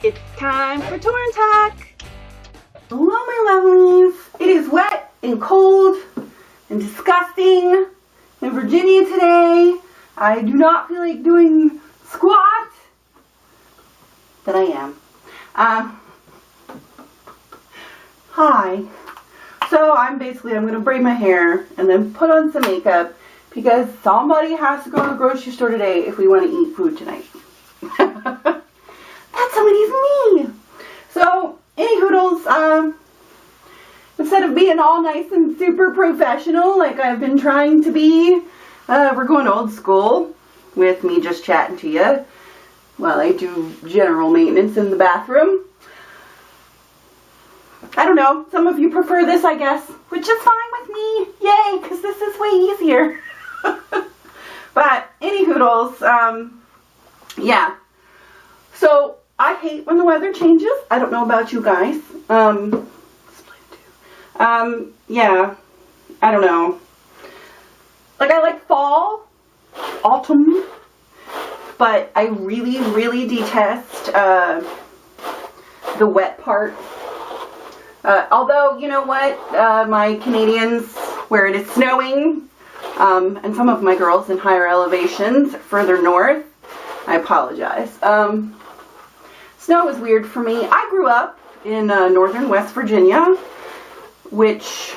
It's time for Torrin talk. Hello, my lovelies. It is wet and cold and disgusting in Virginia today. I do not feel like doing squat, but I am. Hi. So I'm going to braid my hair and then put on some makeup because somebody has to go to the grocery store today if we want to eat food tonight. That somebody's me. So, Anywhoodles, instead of being all nice and super professional like I've been trying to be, we're going old school with me just chatting to you while I do general maintenance in the bathroom. I don't know, some of you prefer this, I guess, which is fine with me. Yay, because this is way easier. But, Anywhoodles, yeah. So, I hate when the weather changes. I don't know about you guys. Yeah, I don't know. Like, I like fall, autumn, but I really, really detest the wet part. Although, you know what, my Canadians, where it is snowing, and some of my girls in higher elevations further north, I apologize. Snow is weird for me. I grew up in northern West Virginia, which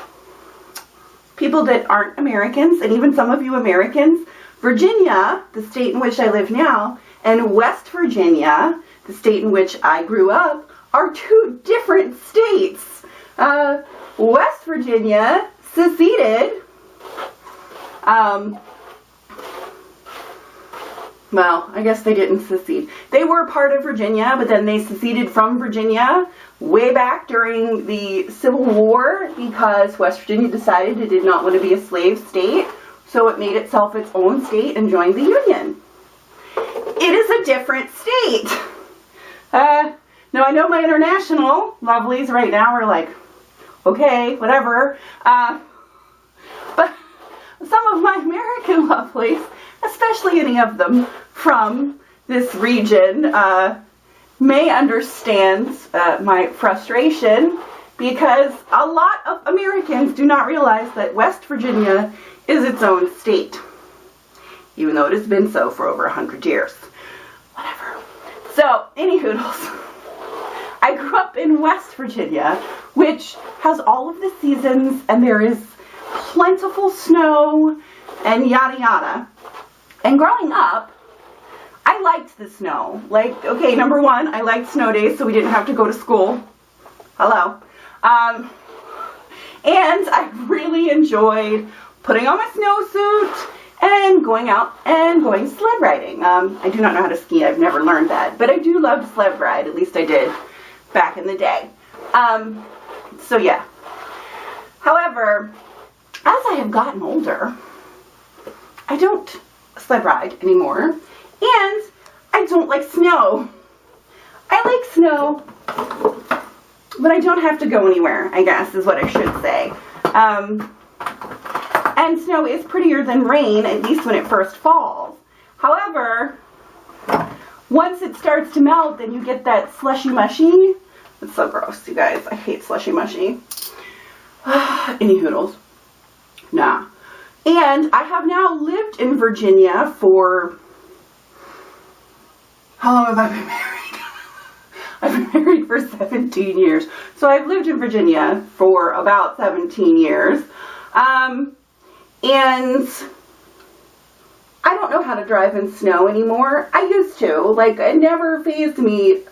people that aren't Americans, and even some of you Americans, Virginia, the state in which I live now, and West Virginia, the state in which I grew up, are two different states. West Virginia seceded, well, I guess they didn't secede. They were part of Virginia, but then they seceded from Virginia way back during the Civil War because West Virginia decided it did not want to be a slave state, so it made itself its own state and joined the Union. It is a different state. Now, I know my international lovelies right now are like, okay, whatever. But some of my American lovelies, especially any of them from this region, may understand my frustration because a lot of Americans do not realize that West Virginia is its own state, even though it has been so for over 100 years. Whatever. So, Anywhoodles, I grew up in West Virginia, which has all of the seasons, and there is plentiful snow, and yada yada. And growing up, I liked the snow. Like, okay, number one, I liked snow days, so we didn't have to go to school. Hello. And I really enjoyed putting on my snowsuit and going out and going sled riding. I do not know how to ski. I've never learned that. But I do love to sled ride. At least I did back in the day. So yeah. However, as I have gotten older, I don't sled ride anymore, and I don't like snow. I like snow, but I don't have to go anywhere, I guess is what I should say. And snow is prettier than rain, at least when it first falls. However, once it starts to melt, then you get that slushy mushy. It's so gross, you guys. I hate slushy mushy. Anywhoodles. Nah. And I have now lived in Virginia for... How long have I been married? I've been married for 17 years. So I've lived in Virginia for about 17 years. And I don't know how to drive in snow anymore. I used to. Like, it never fazed me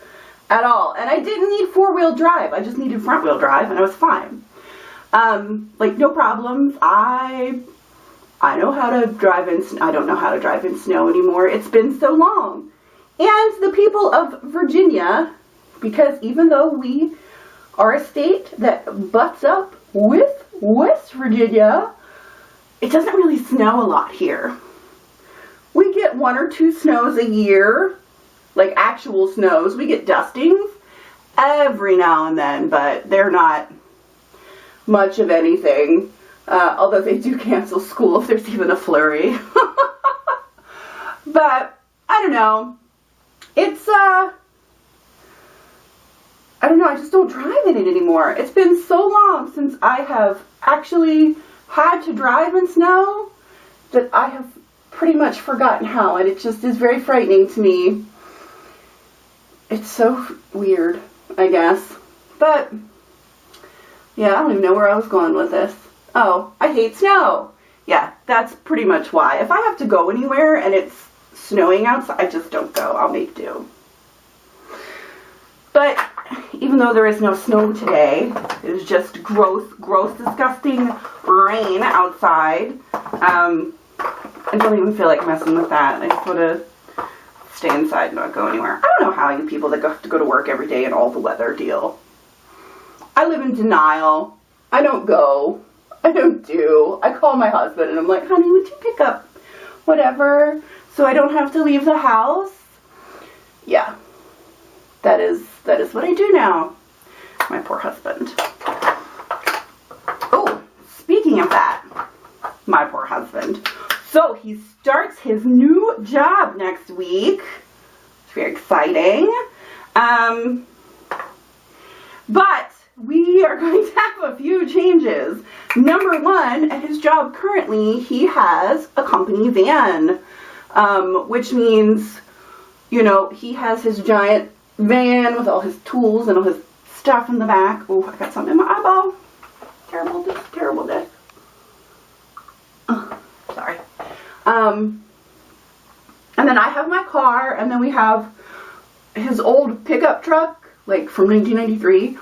at all. And I didn't need four-wheel drive. I just needed front-wheel drive, and I was fine. Like, no problems. I know how to drive in, I don't know how to drive in snow anymore. It's been so long. And the people of Virginia, because even though we are a state that butts up with West Virginia, it doesn't really snow a lot here. We get 1 or 2 snows a year, like actual snows. We get dustings every now and then, but they're not much of anything. Although they do cancel school if there's even a flurry. But, I don't know. It's, I don't know, I just don't drive in it anymore. It's been so long since I have actually had to drive in snow that I have pretty much forgotten how, and it just is very frightening to me. It's so weird, I guess. But, yeah, I don't even know where I was going with this. Oh, I hate snow. Yeah, that's pretty much why. If I have to go anywhere and it's snowing outside, I just don't go. I'll make do. But even though there is no snow today, it was just gross, disgusting rain outside. I don't even feel like messing with that. I just want to stay inside and not go anywhere. I don't know how you people that have to go to work every day and all the weather deal. I live in denial. I don't go. I don't do. I call my husband and I'm like, honey, would you pick up whatever so I don't have to leave the house? Yeah. That is what I do now. My poor husband. Oh, speaking of that, my poor husband. So he starts his new job next week. It's very exciting. But we are going to have a few changes. Number one, at his job currently, he has a company van, which means, you know, he has his giant van with all his tools and all his stuff in the back. Oh, I got something in my eyeball. Terribleness. Oh, sorry. And then I have my car, and then we have his old pickup truck, like from 1993.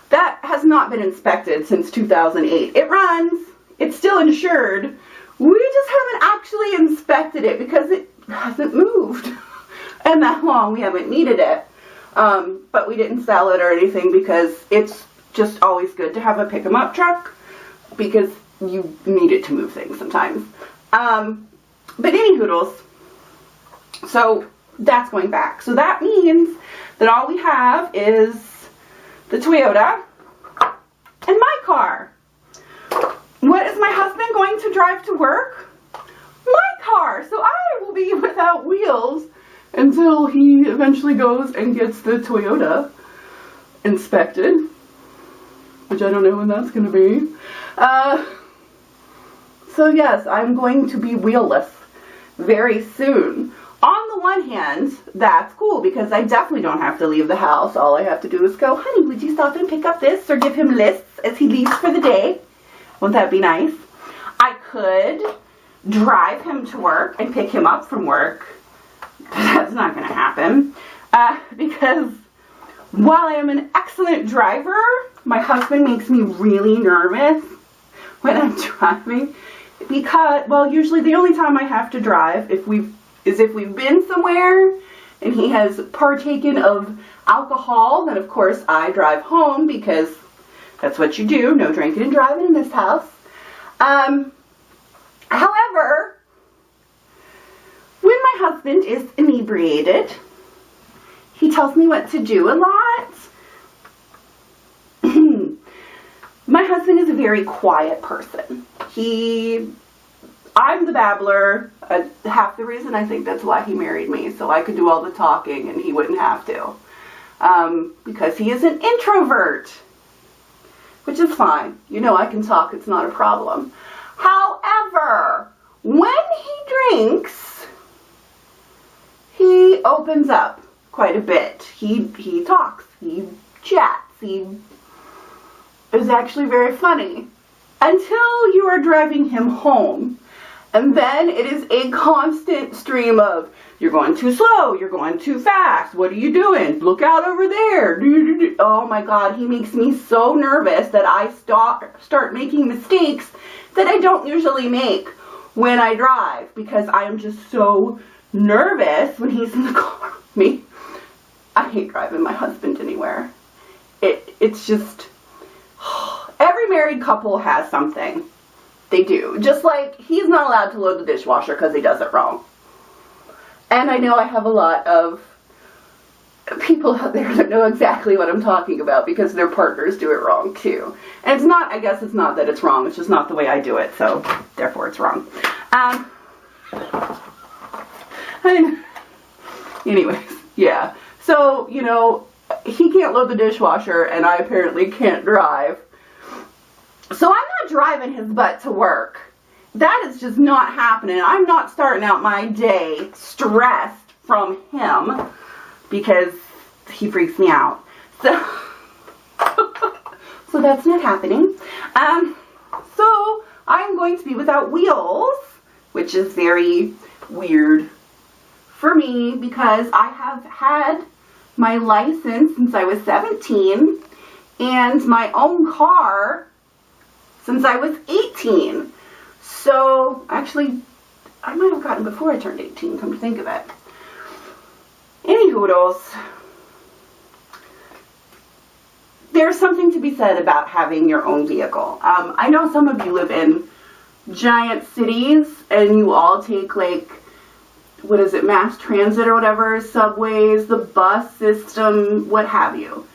That has not been inspected since 2008. It runs. It's still insured. We just haven't actually inspected it because it hasn't moved. And that long, we haven't needed it. But we didn't sell it or anything because it's just always good to have a pick-em-up truck because you need it to move things sometimes. But Anywhoodles, so that's going back. So that means that all we have is the Toyota and my car. What is my husband going to drive to work? My car. So I will be without wheels until he eventually goes and gets the Toyota inspected, which I don't know when that's going to be. So yes, I'm going to be wheelless very soon. On the one hand, that's cool because I definitely don't have to leave the house. All I have to do is go, honey, would you stop and pick up this, or give him lists as he leaves for the day? Won't that be nice? I could drive him to work and pick him up from work. That's not going to happen because while I am an excellent driver, my husband makes me really nervous when I'm driving because, well, usually the only time I have to drive is if we've been somewhere and he has partaken of alcohol. Then of course I drive home because that's what you do. No drinking and driving in this house. However, when my husband is inebriated, he tells me what to do a lot. My husband is a very quiet person. I'm the babbler. Half the reason I think that's why he married me, so I could do all the talking and he wouldn't have to. Because he is an introvert, which is fine. You know, I can talk, it's not a problem. However, when he drinks, he opens up quite a bit. He talks, he chats, he is actually very funny until you are driving him home. And then it is a constant stream of, you're going too slow, you're going too fast, what are you doing? Look out over there. Oh my God, he makes me so nervous that I start making mistakes that I don't usually make when I drive because I am just so nervous when he's in the car with me. I hate driving my husband anywhere. It's just, every married couple has something. They do. Just like he's not allowed to load the dishwasher because he does it wrong. And I know I have a lot of people out there that know exactly what I'm talking about because their partners do it wrong too. And it's not, I guess it's not that it's wrong, it's just not the way I do it, so therefore it's wrong. Anyways, yeah. So, you know, he can't load the dishwasher, and I apparently can't drive. So I'm not driving his butt to work. That is just not happening. I'm not starting out my day stressed from him because he freaks me out. So, so that's not happening. So I'm going to be without wheels, which is very weird for me because I have had my license since I was 17 and my own car since I was 18. So actually, I might have gotten it before I turned 18, come to think of it. Anywhoodles, there's something to be said about having your own vehicle. I know some of you live in giant cities and you all take like, what is it, mass transit or whatever, subways, the bus system, what have you.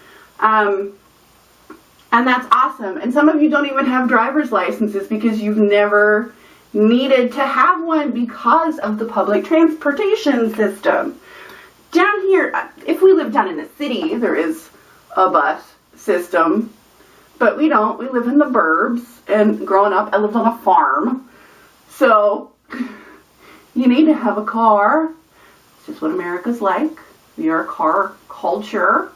And that's awesome. And some of you don't even have driver's licenses because you've never needed to have one because of the public transportation system. Down here, if we live down in the city, there is a bus system, but we don't. We live in the burbs, and growing up, I lived on a farm. So you need to have a car. It's just what America's like. We are a car culture.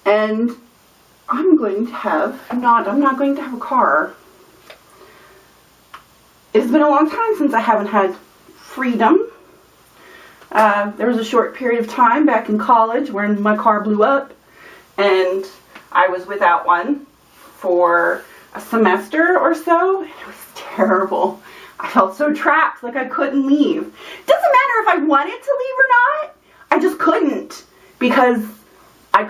And I'm going to have, I'm not going to have a car. It's been a long time since I haven't had freedom. There was a short period of time back in college when my car blew up and I was without one for a semester or so. It was terrible. I felt so trapped, like I couldn't leave. Doesn't matter if I wanted to leave or not. I just couldn't because I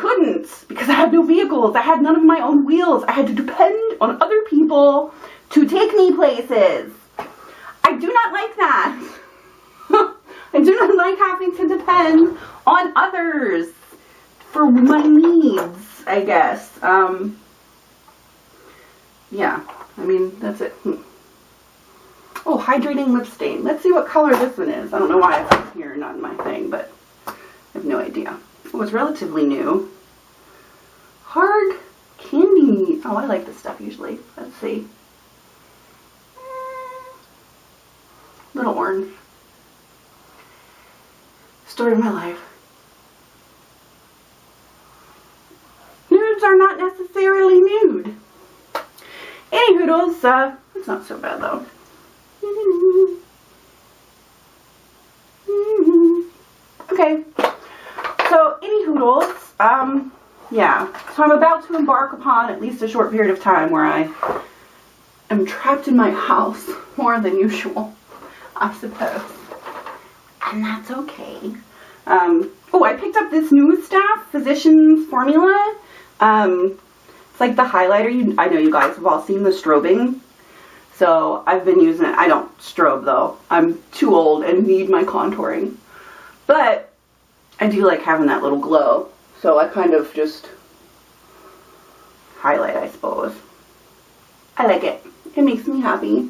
had no vehicles. I had none of my own wheels. I had to depend on other people to take me places. I do not like that. I do not like having to depend on others for my needs, I guess. Yeah, I mean, that's it. Oh, hydrating lip stain. Let's see what color this one is. I don't know why it's here, not in my thing, but I have no idea. It was relatively new. Hard candy. Oh, I like this stuff usually. Let's see. Little orange. Story of my life. Nudes are not necessarily nude. Anywhoodles, it's not so bad though. Okay. So, Anywhoodles, yeah. So I'm about to embark upon at least a short period of time where I am trapped in my house more than usual, I suppose. And that's okay. Oh, I picked up this new Staff Physicians formula. It's like the highlighter. I know you guys have all seen the strobing. So I've been using it. I don't strobe though. I'm too old and need my contouring. But I do like having that little glow. So I kind of just highlight, I suppose. I like it. It makes me happy.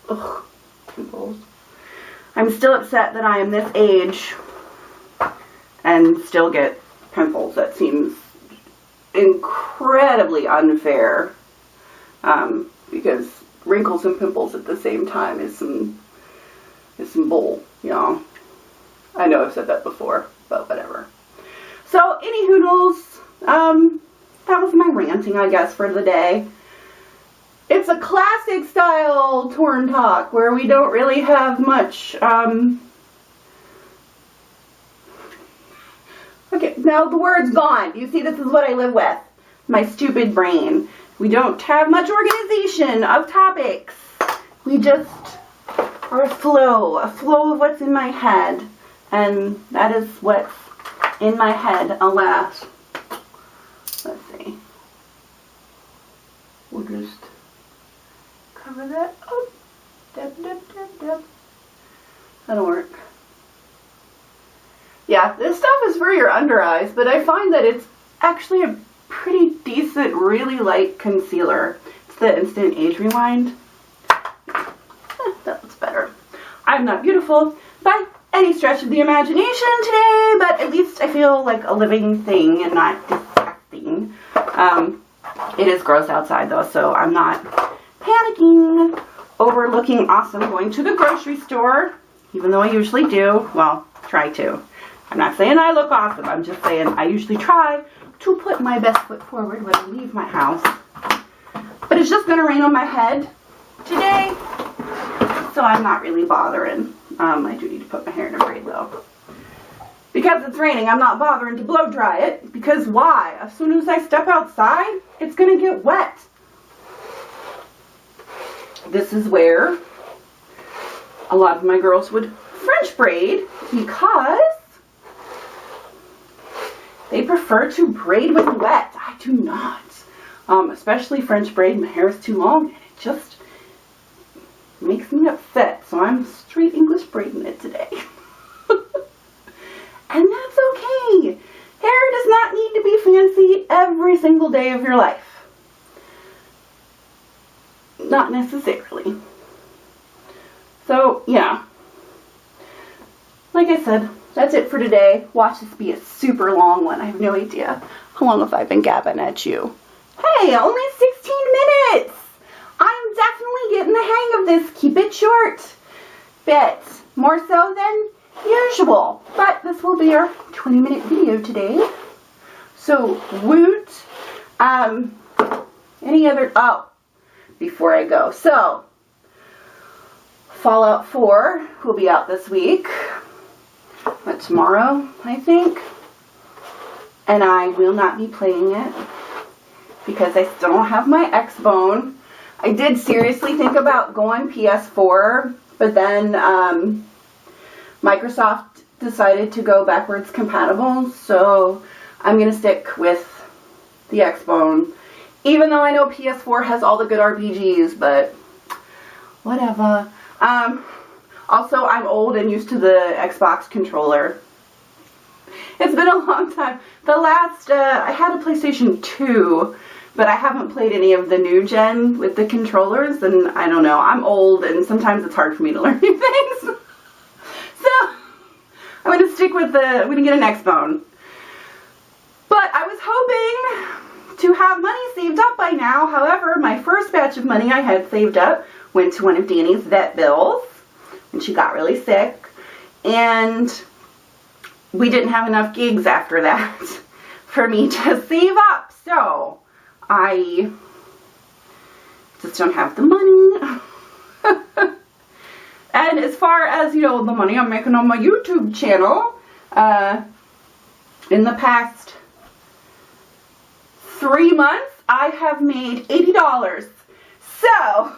Ugh, pimples. I'm still upset that I am this age and still get pimples. That seems incredibly unfair. Because wrinkles and pimples at the same time is some bull, you know. I know I've said that before, but whatever. So, Anywhoodles, that was my ranting, I guess, for the day. It's a classic style Torrin talk where we don't really have much, okay, now the word's gone. You see, this is what I live with. My stupid brain. We don't have much organization of topics. We just are a flow of what's in my head. And that is what's in my head, alas. Let's see. We'll just cover that up. That'll work. Yeah, this stuff is for your under eyes, but I find that it's actually a pretty decent, really light concealer. It's the Instant Age Rewind. That looks better. I'm not beautiful. Bye. any stretch of the imagination today, but at least I feel like a living thing and not disgusting. It is gross outside though, so I'm not panicking over looking awesome going to the grocery store, even though I usually do. Well, try to. I'm not saying I look awesome. I'm just saying I usually try to put my best foot forward when I leave my house. But it's just going to rain on my head today, so I'm not really bothering. I do need to put my hair in a braid though. Because it's raining, I'm not bothering to blow dry it. Because why? As soon as I step outside, it's going to get wet. This is where a lot of my girls would French braid because they prefer to braid when wet. I do not. Especially French braid, my hair is too long and it just makes me upset. So I'm straight English braiding it today. And that's okay. Hair does not need to be fancy every single day of your life. Not necessarily. So, yeah. Like I said, that's it for today. Watch this be a super long one. I have no idea how long have I been gabbing at you. Hey, only 16 minutes. I'm definitely getting the hang of this. Keep it short. Bit more so than usual. But this will be our 20-minute video today. So, woot. Any other... Oh, before I go. So, Fallout 4 will be out this week. But tomorrow, I think. And I will not be playing it because I still don't have my Xbone. I did seriously think about going PS4, but then Microsoft decided to go backwards compatible, so I'm going to stick with the Xbone. Even though I know PS4 has all the good RPGs, but whatever. Also, I'm old and used to the Xbox controller. It's been a long time. The last, I had a PlayStation 2, but I haven't played any of the new gen with the controllers, and I don't know. I'm old, and sometimes it's hard for me to learn new things. So, I'm going to stick with I'm going to get an Xbone. But I was hoping to have money saved up by now. However, my first batch of money I had saved up went to one of Danny's vet bills when she got really sick, and we didn't have enough gigs after that for me to save up, so I just don't have the money. And as far as, you know, the money I'm making on my YouTube channel, in the past 3 months, I have made $80. So,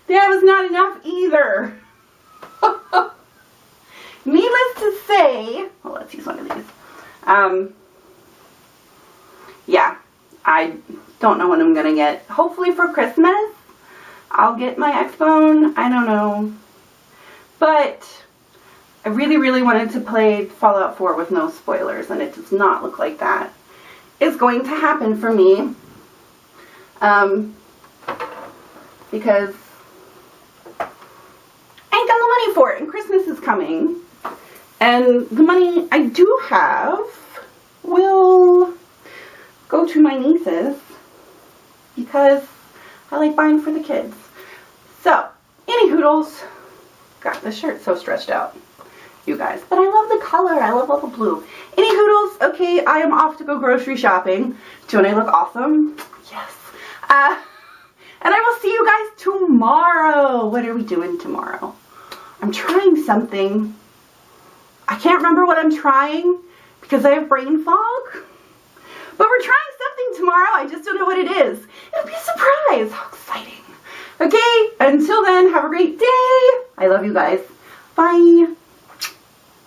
that was not enough either. Needless to say, well, let's use one of these. Yeah, I don't know when I'm going to get. Hopefully for Christmas, I'll get my Xbone. I don't know. But I really, really wanted to play Fallout 4 with no spoilers, and it does not look like that is going to happen for me. Because I ain't got the money for it, and Christmas is coming. And the money I do have will go to my nieces because I like buying for the kids. So, Anywhoodles. God, this shirt's so stretched out, you guys. But I love the color. I love all the blue. Anywhoodles, okay, I am off to go grocery shopping. Don't I look awesome? Yes. And I will see you guys tomorrow. What are we doing tomorrow? I'm trying something. I can't remember what I'm trying because I have brain fog. But we're trying something tomorrow. I just don't know what it is. It'll be a surprise. How exciting. Okay, until then, have a great day. I love you guys. Bye.